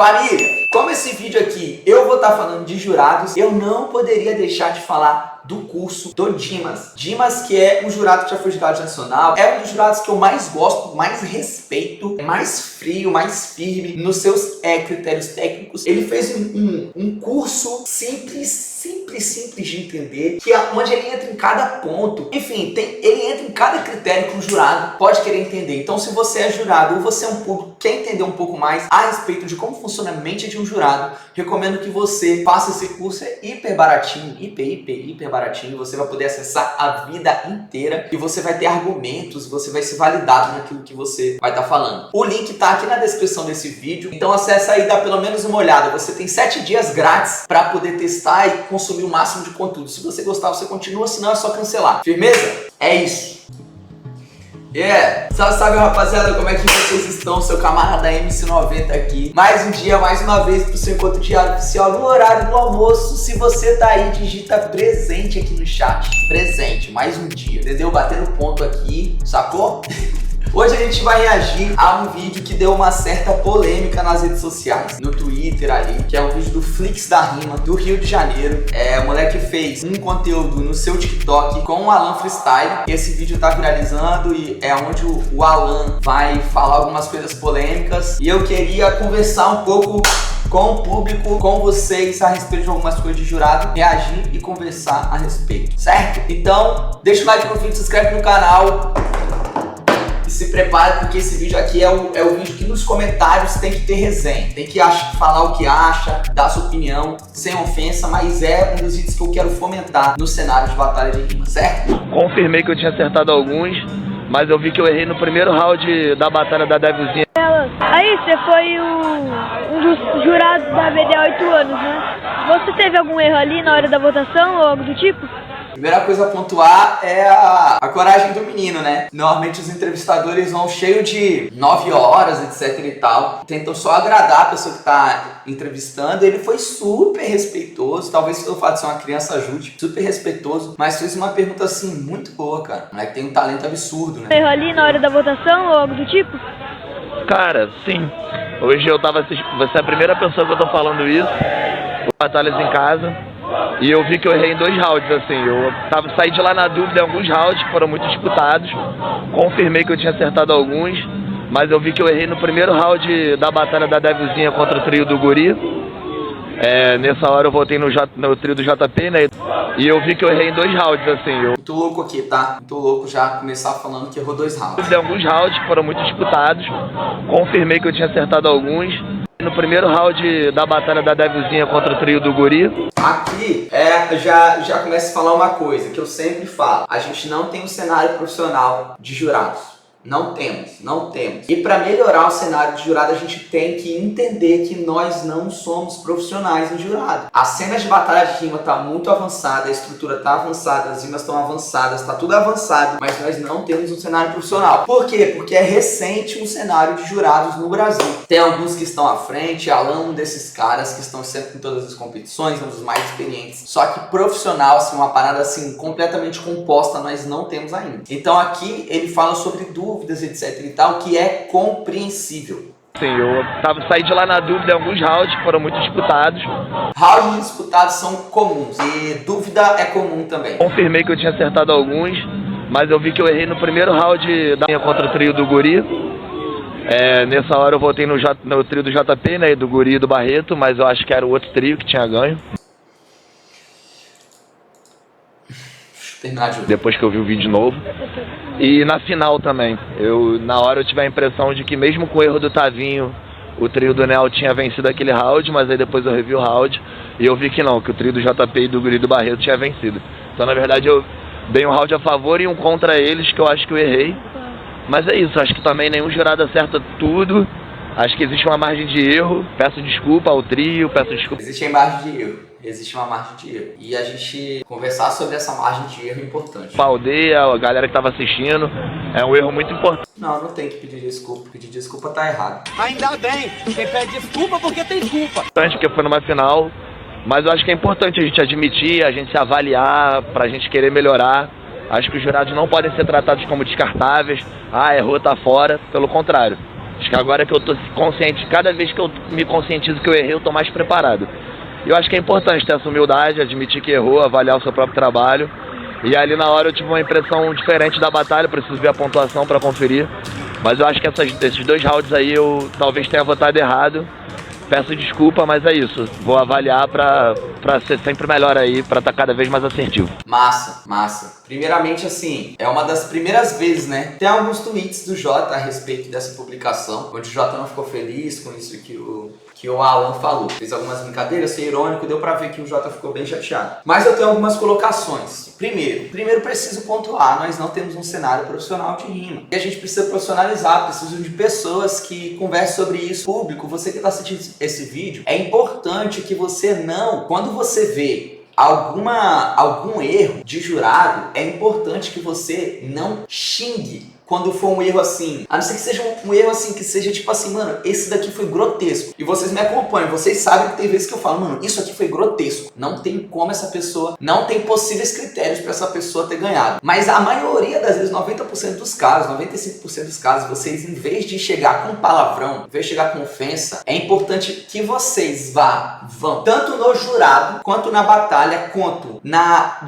Família, como esse vídeo aqui eu vou estar falando de jurados, eu não poderia deixar de falar do curso do Dimas. Dimas, que é um jurado que já foi jurado nacional, é um dos jurados que eu mais gosto, mais respeito, mais frio, mais firme nos seus critérios técnicos. Ele fez um curso simples de entender, que é onde ele entra em cada ponto. Enfim, ele entra em cada critério que o jurado pode querer entender. Então, se você é jurado ou você é um público que quer entender um pouco mais a respeito de como funciona a mente de um jurado, recomendo que você faça esse curso. É hiper baratinho, hiper baratinho. Você vai poder acessar a vida inteira e você vai ter argumentos, você vai ser validado naquilo que você vai estar falando. O link tá aqui na descrição desse vídeo, então acessa aí e dá pelo menos uma olhada. Você tem 7 dias grátis para poder testar e consumir o máximo de conteúdo. Se você gostar, você continua, senão é só cancelar. Firmeza? É isso. Salve rapaziada, como é que vocês estão? Seu camarada MC90 aqui. Mais um dia, mais uma vez pro seu encontro diário oficial no horário do almoço. Se você tá aí, digita presente aqui no chat. Presente, mais um dia, entendeu? Batendo ponto aqui, sacou? Hoje a gente vai reagir a um vídeo que deu uma certa polêmica nas redes sociais, no Twitter ali, que é um vídeo do Flix da Rima, do Rio de Janeiro. O moleque fez um conteúdo no seu TikTok com o Alan Freestyle. Esse vídeo tá viralizando e é onde o Alan vai falar algumas coisas polêmicas. E eu queria conversar um pouco com o público, com vocês, a respeito de algumas coisas de jurado, reagir e conversar a respeito, certo? Então, deixa o like no vídeo, se inscreve no canal. Se prepare, porque esse vídeo aqui é o vídeo que nos comentários tem que ter resenha. Tem que falar o que acha, dar sua opinião, sem ofensa, mas é um dos vídeos que eu quero fomentar no cenário de batalha de rima, certo? Confirmei que eu tinha acertado alguns, mas eu vi que eu errei no primeiro round da batalha da Devilzinha. Aí, você foi um dos jurados da BD há 8 anos, né? Você teve algum erro ali na hora da votação ou algo do tipo? Primeira coisa a pontuar é a coragem do menino, né? Normalmente os entrevistadores vão cheio de 9 horas, etc e tal. Tentam só agradar a pessoa que tá entrevistando. Ele foi super respeitoso. Talvez pelo fato de ser uma criança ajude. Super respeitoso. Mas fez uma pergunta assim, muito boa, cara. O moleque tem um talento absurdo, né? Erro ali na hora da votação ou algo do tipo? Cara, sim. Hoje eu tava assistindo. Você é a primeira pessoa que eu tô falando isso. Batalhas em casa. E eu vi que eu errei em 2 rounds, assim. Eu saí de lá na dúvida em alguns rounds que foram muito disputados. Confirmei que eu tinha acertado alguns, mas eu vi que eu errei no primeiro round da batalha da Devilzinha contra o trio do Guri. Nessa hora eu voltei no trio do JP, né? E eu vi que eu errei em 2 rounds, assim. Muito louco aqui, tá? Muito louco já começar falando que errou 2 rounds. Em alguns rounds que foram muito disputados. Confirmei que eu tinha acertado alguns. No primeiro round da batalha da Devilzinha contra o trio do Guri. Aqui, já começa a falar uma coisa que eu sempre falo. A gente não tem um cenário profissional de jurados. Não temos. E para melhorar o cenário de jurado, a gente tem que entender que nós não somos profissionais em jurado. A cena de batalha de rima tá muito avançada, a estrutura tá avançada, as rimas estão avançadas, tá tudo avançado, mas nós não temos um cenário profissional. Por quê? Porque é recente um cenário de jurados no Brasil. Tem alguns que estão à frente, Alan, um desses caras que estão sempre em todas as competições, um dos mais experientes. Só que profissional, assim, uma parada assim completamente composta, nós não temos ainda. Então aqui ele fala sobre dúvidas, etc e tal, que é compreensível. Sim, eu saí de lá na dúvida em alguns rounds que foram muito disputados. Rounds disputados são comuns e dúvida é comum também. Confirmei que eu tinha acertado alguns, mas eu vi que eu errei no primeiro round contra o trio do Guri. Nessa hora eu voltei no trio do JP, né, do Guri e do Barreto, mas eu acho que era o outro trio que tinha ganho. Depois que eu vi o vídeo novo. E na final também. Na hora eu tive a impressão de que mesmo com o erro do Tavinho, o trio do Nel tinha vencido aquele round, mas aí depois eu revi o round e eu vi que não, que o trio do JP e do Guri e do Barreto tinha vencido. Então na verdade eu dei um round a favor e um contra eles, que eu acho que eu errei. Mas é isso, acho que também nenhum jurado acerta tudo. Acho que existe uma margem de erro. Peço desculpa ao trio, peço desculpa. Existe uma margem de erro. Existe uma margem de erro. E a gente conversar sobre essa margem de erro é importante. A aldeia, a galera que estava assistindo, é um erro muito importante. Não tem que pedir desculpa. Pedir desculpa tá errado. Ainda bem, quem pede desculpa porque tem culpa. Porque foi numa final, mas eu acho que é importante a gente admitir, a gente se avaliar, pra gente querer melhorar. Acho que os jurados não podem ser tratados como descartáveis. Errou, tá fora. Pelo contrário. Acho que agora que eu tô consciente, cada vez que eu me conscientizo que eu errei, eu tô mais preparado. E eu acho que é importante ter essa humildade, admitir que errou, avaliar o seu próprio trabalho. E ali na hora eu tive uma impressão diferente da batalha, preciso ver a pontuação para conferir. Mas eu acho que esses 2 rounds aí eu talvez tenha votado errado. Peço desculpa, mas é isso. Vou avaliar pra ser sempre melhor aí, pra estar cada vez mais assertivo. Massa, massa. Primeiramente, assim, é uma das primeiras vezes, né? Tem alguns tweets do Jota a respeito dessa publicação, onde o Jota não ficou feliz com isso que o Alan falou. Fez algumas brincadeiras, foi irônico, deu pra ver que o Jota ficou bem chateado. Mas eu tenho algumas colocações. Primeiro preciso pontuar, nós não temos um cenário profissional de rima. E a gente precisa profissionalizar, preciso de pessoas que conversem sobre isso. Público, você que está assistindo esse vídeo, é importante que você não, quando você vê algum erro de jurado, é importante que você não xingue quando for um erro assim. A não ser que seja um erro assim, que seja tipo assim, mano, esse daqui foi grotesco. E vocês me acompanham, vocês sabem que tem vezes que eu falo, mano, isso aqui foi grotesco. Não tem como essa pessoa, não tem possíveis critérios pra essa pessoa ter ganhado. Mas a maioria das vezes, 90% dos casos, 95% dos casos, vocês, em vez de chegar com palavrão, em vez de chegar com ofensa, é importante que vocês vão, tanto no jurado, quanto na batalha, quanto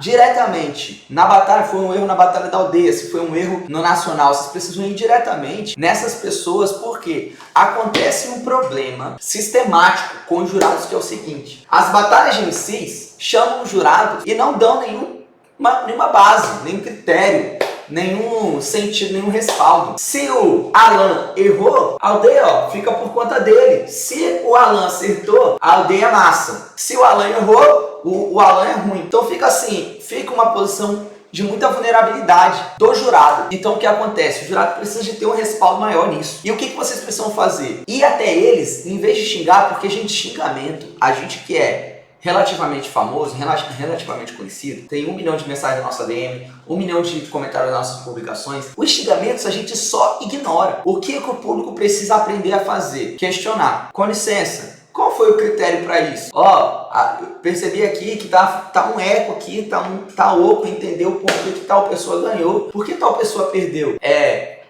diretamente na batalha. Foi um erro na Batalha da Aldeia, se foi um erro no Nacional, vocês precisam ir diretamente nessas pessoas, porque acontece um problema sistemático com os jurados, que é o seguinte: as batalhas de MCs chamam os jurados e não dão nenhuma base, nenhum critério, nenhum sentido, nenhum respaldo. Se o Alan errou, a aldeia fica por conta dele. Se o Alan acertou, a aldeia é massa. Se o Alan errou, o Alan é ruim. Então fica assim, fica uma posição de muita vulnerabilidade do jurado. Então o que acontece? O jurado precisa de ter um respaldo maior nisso. E o que vocês precisam fazer? Ir até eles, em vez de xingar, porque, gente, xingamento, a gente que é relativamente famoso, relativamente conhecido, tem 1 milhão de mensagens na nossa DM, 1 milhão de comentários nas nossas publicações. Os xingamentos a gente só ignora. O que o público precisa aprender a fazer? Questionar. Com licença, qual foi o critério para isso? Eu percebi aqui que tá um eco aqui, tá oco, entendeu por que tal pessoa ganhou, por que tal pessoa perdeu.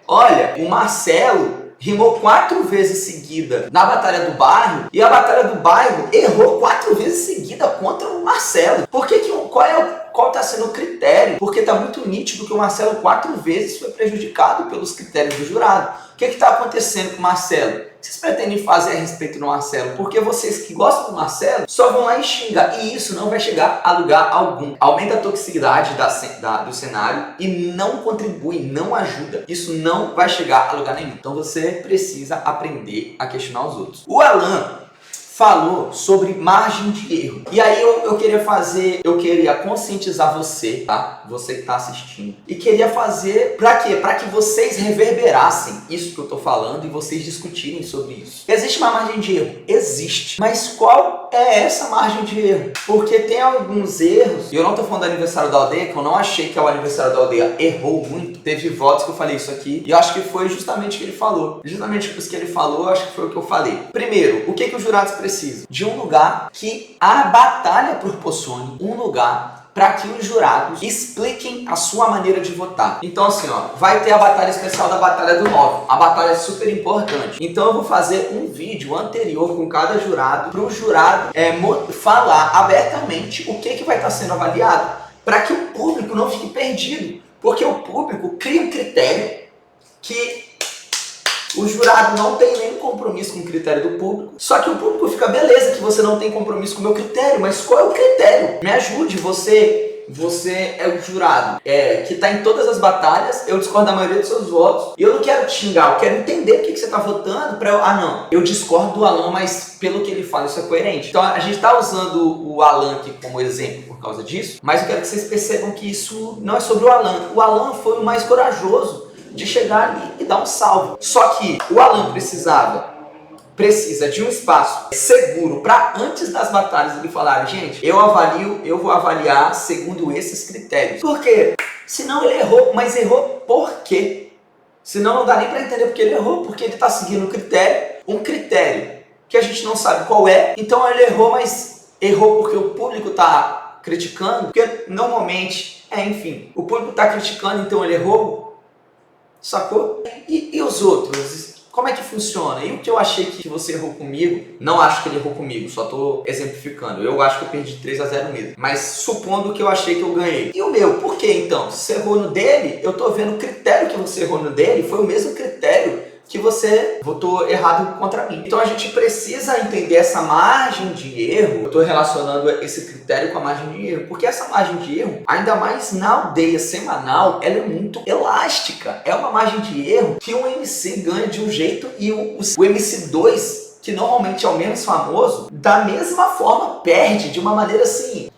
Olha, o Marcelo rimou 4 vezes seguida na Batalha do Bairro, e a Batalha do Bairro errou 4 vezes seguida contra o Marcelo. Qual está sendo o critério? Porque tá muito nítido que o Marcelo 4 vezes foi prejudicado pelos critérios do jurado. O que está acontecendo com o Marcelo? O que vocês pretendem fazer a respeito do Marcelo? Porque vocês que gostam do Marcelo só vão lá e xingam, e isso não vai chegar a lugar algum. Aumenta a toxicidade do cenário e não contribui, não ajuda. Isso não vai chegar a lugar nenhum. Então você precisa aprender a questionar os outros. O Alan falou sobre margem de erro. E aí eu queria conscientizar você, tá? Você que tá assistindo. E queria fazer pra quê? Pra que vocês reverberassem isso que eu tô falando e vocês discutirem sobre isso. Existe uma margem de erro? Existe. Mas qual é essa margem de erro? Porque tem alguns erros, e eu não tô falando do aniversário da aldeia, que eu não achei que o aniversário da aldeia errou muito. Teve votos que eu falei isso aqui, e eu acho que foi justamente o que ele falou. Justamente isso que ele falou, eu acho que foi o que eu falei. Primeiro, o que os jurados precisam? De um lugar que a batalha proporcione, um lugar para que os jurados expliquem a sua maneira de votar. Então assim, vai ter a batalha especial da Batalha do 9. A batalha é super importante. Então eu vou fazer um vídeo anterior com cada jurado, para o jurado falar abertamente o que vai estar sendo avaliado, para que o público não fique perdido. Porque o público cria um critério que o jurado não tem nenhum compromisso com o critério do público. Só que o público fica, beleza, que você não tem compromisso com o meu critério, mas qual é o critério? Me ajude, você é o jurado que está em todas as batalhas, eu discordo da maioria dos seus votos, e eu não quero te xingar, eu quero entender por que você está votando para não, eu discordo do Alan, mas pelo que ele fala, isso é coerente. Então a gente está usando o Alan aqui como exemplo por causa disso, mas eu quero que vocês percebam que isso não é sobre o Alan. O Alan foi o mais corajoso de chegar ali e dar um salve. Só que o Alan precisa de um espaço seguro para antes das batalhas ele falar, gente, eu vou avaliar segundo esses critérios. Por quê? Senão ele errou, mas errou por quê? Senão não dá nem para entender porque ele errou, porque ele está seguindo um critério que a gente não sabe qual é. Então ele errou, mas errou porque o público está criticando, porque normalmente, enfim, o público está criticando, então ele errou. Sacou? E os outros? Como é que funciona? E o que eu achei que você errou comigo, não acho que ele errou comigo, só tô exemplificando. Eu acho que eu perdi 3-0 mesmo. Mas supondo que eu achei que eu ganhei. E o meu, por que então? Se você errou no dele, eu tô vendo o critério que você errou no dele, foi o mesmo critério que você votou errado contra mim. Então a gente precisa entender essa margem de erro. Eu tô relacionando esse critério com a margem de erro, porque essa margem de erro, ainda mais na aldeia semanal, ela é muito elástica. É uma margem de erro que um MC ganha de um jeito e o MC2, que normalmente é o menos famoso, da mesma forma perde de uma maneira assim.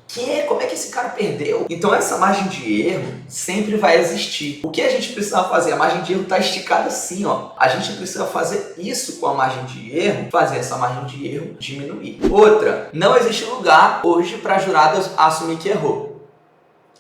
Como é que esse cara perdeu? Então essa margem de erro sempre vai existir. O que a gente precisa fazer? A margem de erro está esticada assim, ó. A gente precisa fazer isso com a margem de erro, fazer essa margem de erro diminuir. Outra, não existe lugar hoje para jurados assumir que errou.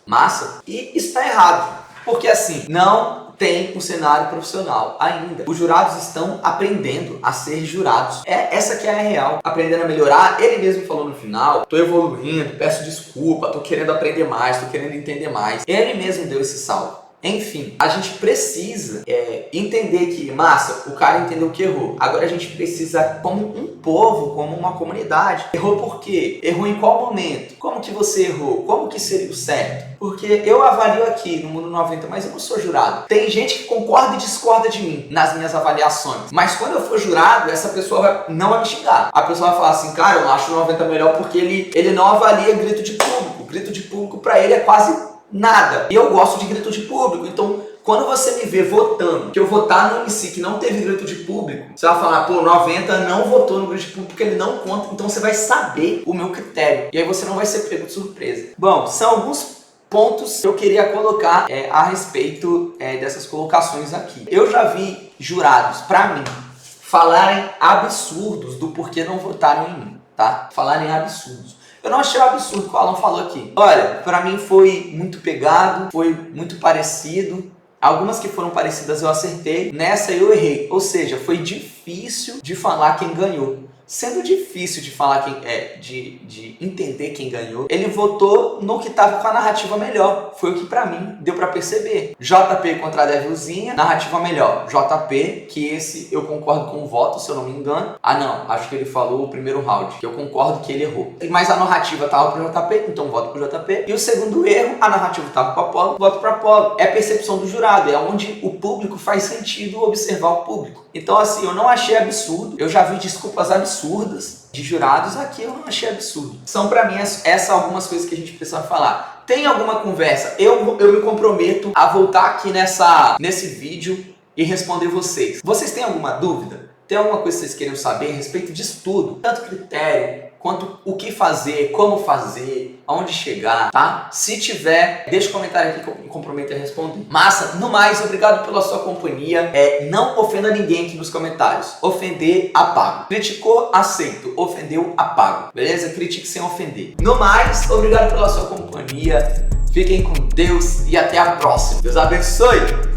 Massa? E isso está errado. Porque assim, não tem um cenário profissional ainda. Os jurados estão aprendendo a ser jurados. Essa que é a real. Aprendendo a melhorar. Ele mesmo falou no final, tô evoluindo, peço desculpa, tô querendo aprender mais, tô querendo entender mais. Ele mesmo deu esse salto. Enfim, a gente precisa entender que, massa, o cara entendeu que errou. Agora a gente precisa, como um povo, como uma comunidade. Errou por quê? Errou em qual momento? Como que você errou? Como que seria o certo? Porque eu avalio aqui no Mundo 90, mas eu não sou jurado. Tem gente que concorda e discorda de mim nas minhas avaliações. Mas quando eu for jurado, essa pessoa não vai me xingar. A pessoa vai falar assim, cara, eu acho o 90 melhor porque ele não avalia grito de público. O grito de público pra ele é quase nada. E eu gosto de grito de público. Então, quando você me vê votando, que eu votar no MC que não teve grito de público, você vai falar, pô, 90 não votou no grito de público porque ele não conta. Então você vai saber o meu critério. E aí você não vai ser pego de surpresa. Bom, são alguns pontos que eu queria colocar a respeito dessas colocações aqui. Eu já vi jurados, pra mim, falarem absurdos do porquê não votaram em mim, tá? Falarem absurdos. Eu não achei o absurdo que o Alan falou aqui. Olha, pra mim foi muito pegado, foi muito parecido. Algumas que foram parecidas eu acertei, nessa eu errei. Ou seja, foi difícil de falar quem ganhou. Sendo difícil de falar de entender quem ganhou, ele votou no que estava com a narrativa melhor. Foi o que pra mim deu pra perceber. JP contra a Devilzinha, narrativa melhor. JP, que esse eu concordo com o voto, se eu não me engano. Ah não, acho que ele falou o primeiro round, que eu concordo que ele errou. Mas a narrativa tava pro JP, então voto pro JP. E o segundo erro, a narrativa tava pro Apollo, voto pro Apollo. É percepção do jurado, é onde o público faz sentido observar o público. Então assim, eu não achei absurdo, eu já vi desculpas absurdas de jurados, aqui eu não achei absurdo. São pra mim essas algumas coisas que a gente precisa falar. Tem alguma conversa? Eu me comprometo a voltar aqui nesse vídeo e responder vocês. Vocês têm alguma dúvida? Tem alguma coisa que vocês querem saber a respeito disso tudo? Tanto critério, quanto o que fazer, como fazer, aonde chegar, tá? Se tiver, deixa um comentário aqui que eu me comprometo a responder. Massa, no mais, obrigado pela sua companhia. Não ofenda ninguém aqui nos comentários. Ofender, apago. Criticou, aceito. Ofendeu, apago. Beleza? Critique sem ofender. No mais, obrigado pela sua companhia. Fiquem com Deus e até a próxima. Deus abençoe!